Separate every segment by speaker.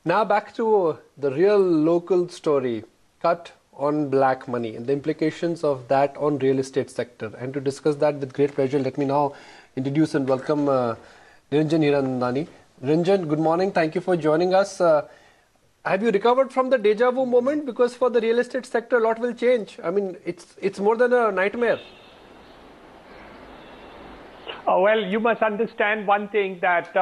Speaker 1: Now back to the real local story, cut on black money and the implications of that on real estate sector. And to discuss that with great pleasure, let me now introduce and welcome Niranjan Hiranandani. Niranjan, good morning. Thank you for joining us. Have you recovered from the deja vu moment? Because for the real estate sector, a lot will change. I mean, it's more than a nightmare.
Speaker 2: Well, you must understand one thing, that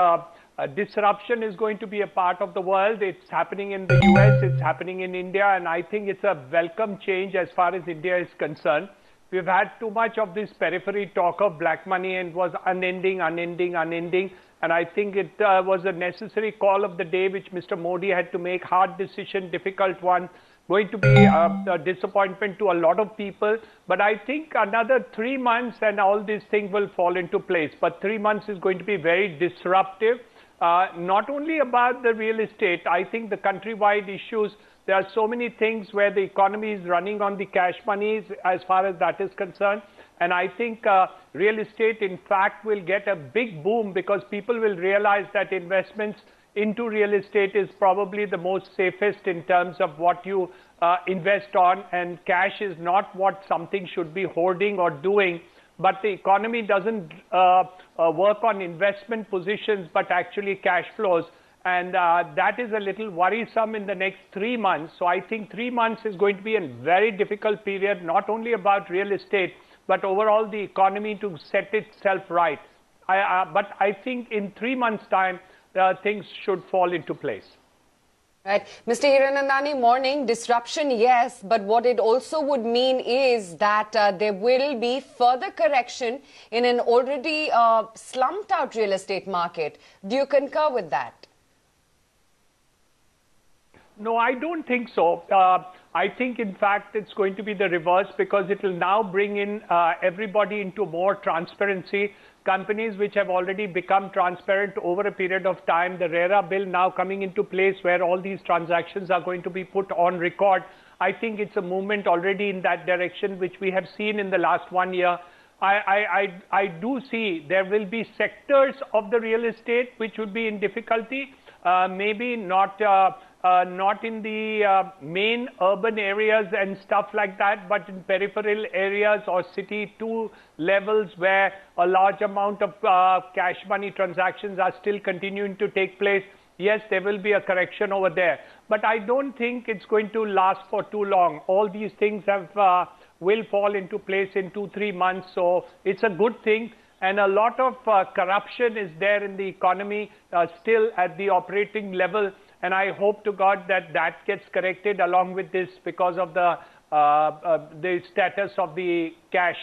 Speaker 2: disruption is going to be a part of the world. It's happening in the US, it's happening in India, and I think it's a welcome change as far as India is concerned. We've had too much of this periphery talk of black money, and it was unending. And I think it was a necessary call of the day which Mr. Modi had to make. Hard decision, difficult one, going to be a disappointment to a lot of people. But I think another 3 months and all these things will fall into place. But 3 months is going to be very disruptive. Not only about the real estate, I think the countrywide issues, there are so many things where the economy is running on the cash monies as far as that is concerned. And I think real estate, in fact, will get a big boom because people will realize that investments into real estate is probably the most safest in terms of what you invest on. And cash is not what something should be hoarding or doing. But the economy doesn't work on investment positions, but actually cash flows. And that is a little worrisome in the next 3 months. So I think 3 months is going to be a very difficult period, not only about real estate, but overall the economy to set itself right. But I think in 3 months' time, things should fall into place.
Speaker 3: Right. Mr. Hiranandani, morning. Disruption, yes, but what it also would mean is that there will be further correction in an already slumped out real estate market. Do you concur with that?
Speaker 2: No, I don't think so. I think, in fact, it's going to be the reverse because it will now bring in everybody into more transparency. Companies which have already become transparent over a period of time, the RERA bill now coming into place where all these transactions are going to be put on record. I think it's a movement already in that direction, which we have seen in the last 1 year. I do see there will be sectors of the real estate which would be in difficulty, maybe not in the main urban areas and stuff like that, but in peripheral areas or city 2 levels where a large amount of cash money transactions are still continuing to take place. Yes, there will be a correction over there, but I don't think it's going to last for too long. All these things will fall into place in 2-3 months, so it's a good thing. And a lot of corruption is there in the economy still at the operating level. And I hope to God that that gets corrected along with this because of the status of the cash,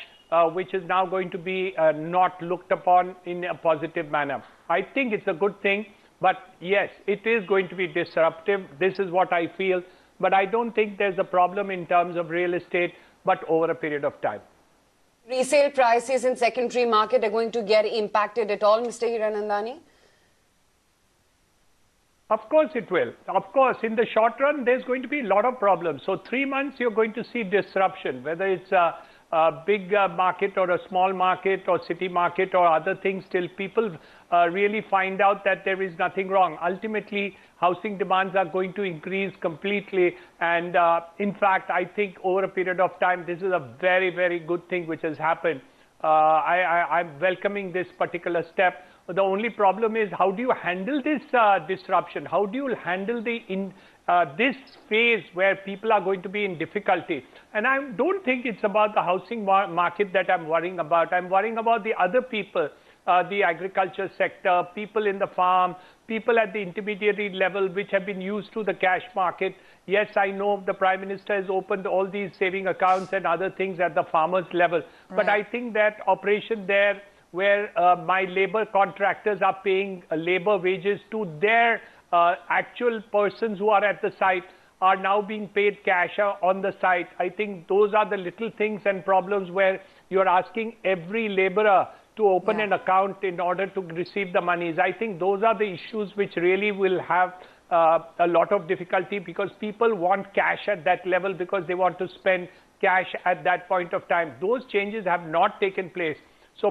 Speaker 2: which is now going to be not looked upon in a positive manner. I think it's a good thing, but yes, it is going to be disruptive. This is what I feel, but I don't think there's a problem in terms of real estate, but over a period of time.
Speaker 3: Resale prices in secondary market are going to get impacted at all, Mr. Hiranandani?
Speaker 2: Of course it will. Of course, in the short run, there's going to be a lot of problems. So 3 months, you're going to see disruption, whether it's a big market or a small market or city market or other things, till people really find out that there is nothing wrong. Ultimately, housing demands are going to increase completely. And in fact, I think over a period of time, this is a very, very good thing which has happened. I'm welcoming this particular step. The only problem is, how do you handle this disruption? How do you handle this phase where people are going to be in difficulty? And I don't think it's about the housing market that I'm worrying about. I'm worrying about the other people, the agriculture sector, people in the farm, people at the intermediary level which have been used to the cash market. Yes, I know the Prime Minister has opened all these saving accounts and other things at the farmers level. Right. But I think that operation there, where my labor contractors are paying labor wages to their actual persons who are at the site, are now being paid cash on the site. I think those are the little things and problems where you're asking every laborer to open an account in order to receive the monies. I think those are the issues which really will have a lot of difficulty, because people want cash at that level because they want to spend cash at that point of time. Those changes have not taken place. So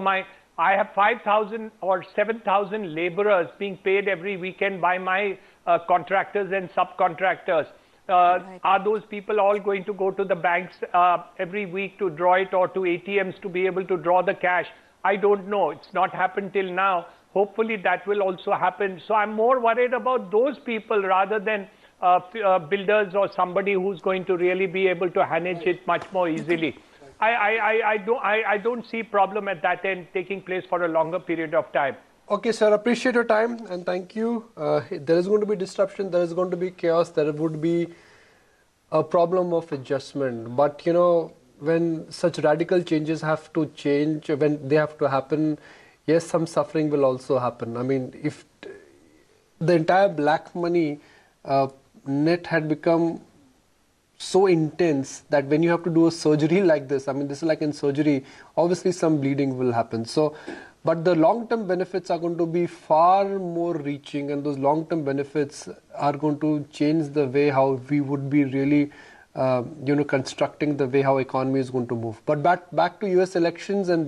Speaker 2: I have 5,000 or 7,000 laborers being paid every weekend by my contractors and subcontractors. Are those people all going to go to the banks every week to draw it, or to ATMs to be able to draw the cash? I don't know. It's not happened till now. Hopefully that will also happen. So I'm more worried about those people rather than builders or somebody who's going to really be able to manage it much more easily. I don't see problem at that end taking place for a longer period of time.
Speaker 1: Okay, sir, appreciate your time and thank you. There is going to be disruption, there is going to be chaos, there would be a problem of adjustment. But, you know, when such radical changes have to change, when they have to happen, yes, some suffering will also happen. I mean, if the entire black money net had become so intense that when you have to do a surgery like this, I mean, this is like in surgery, obviously some bleeding will happen. So, but the long-term benefits are going to be far more reaching, and those long-term benefits are going to change the way how we would be really, you know, constructing the way how economy is going to move. But back to US elections and